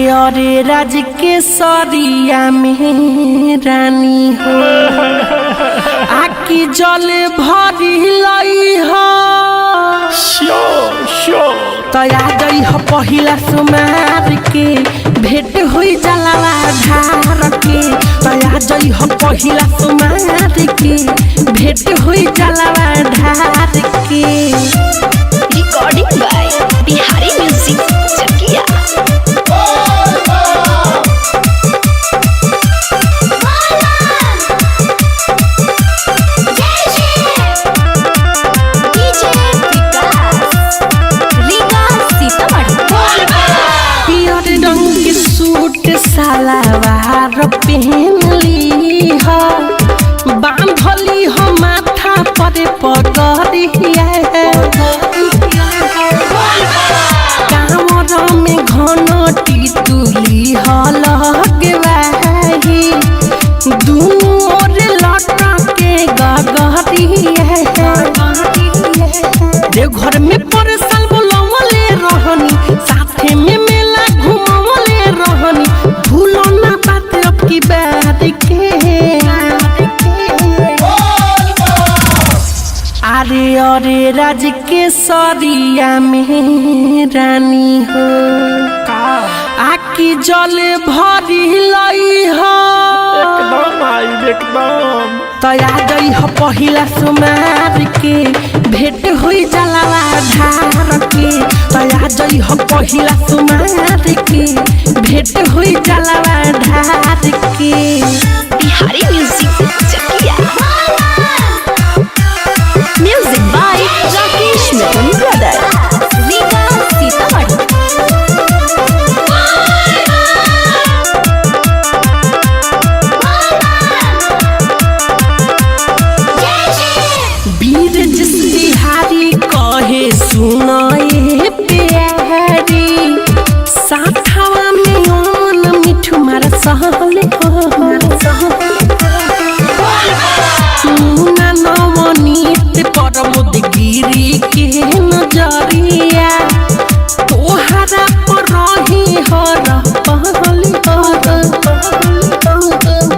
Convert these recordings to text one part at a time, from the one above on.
अरे राज के सरिया में रानी हो आकी जल भरी लई हो तया गई हो पहिला सुमार के भेंट हुई जलावा धार के तया गई हो पहिला सुमार के भेंट हुई जलावा धार के। रिकॉर्डिंग बाय बिहारी म्यूजिक चकिया। सलवार पहनली हो बांधली हो माथा पर पगड़िया कांवर में घंटी तुली हो लगवाही दूनो ओर लटके गगरिया देवघर में परसल बुलवले रहनी साथे में मेला घुमवले रहनी भूलो ना बात अब की बात के। अरे अरे राज के सरिया में रानी हो आकी जल भरी लई हो एकदम तया गई हो पहिला सुमार के भेंट हुई जलावा धार के तया गई हो पहिला सुमार के भेंट हुई जलावा धार के। Bihari music Chakiya. Music by Rakesh Mithun brother Riga Sitamarhi. वीर जिस बिहारी कहे सुनाए प्यारी साथवा में ओन मिठू मार सहले सुना नवनीत परमोद गिरी के नजरिया तोहरा पर रही हो पहली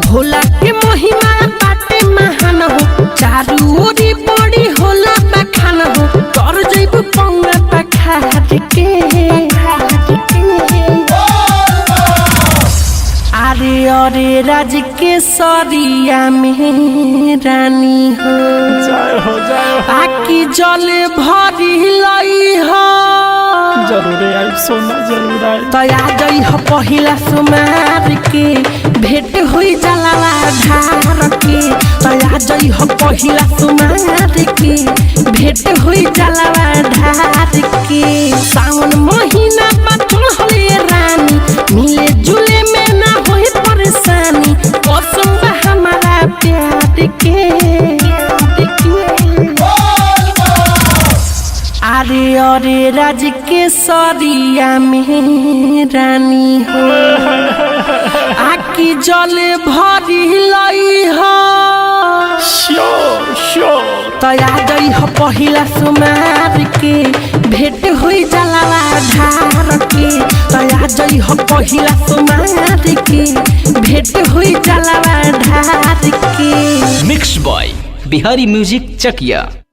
भोला के महिमा बाटे महान हो चारू ओरी बड़ी होला बखान हो कर जैब पंगा पखार के। अरे अरे राज के सरिया में रानी हो आकी जल भरी लई हो जरूर आई सोना जरूर आई तया गई हो पहिला सुमार के भेंट हुई जलावा धार के तया गई हो पहिला सुमार के भेंट हुई जलावा धार के। सावन महीना बचल रानी मिले जुले में ना होई परेशानी कसम बा हमारा प्यार के। अरे अरे राज के सरिया में रानी हो आकी जल भरी लई हो तया गई हो पहिला सुमार के भेंट हुई जलावा धार के तया गई हो पहिला सुमार के भेंट हुई जलावा धार के। मिक्स बॉय बिहारी म्यूजिक चकिया।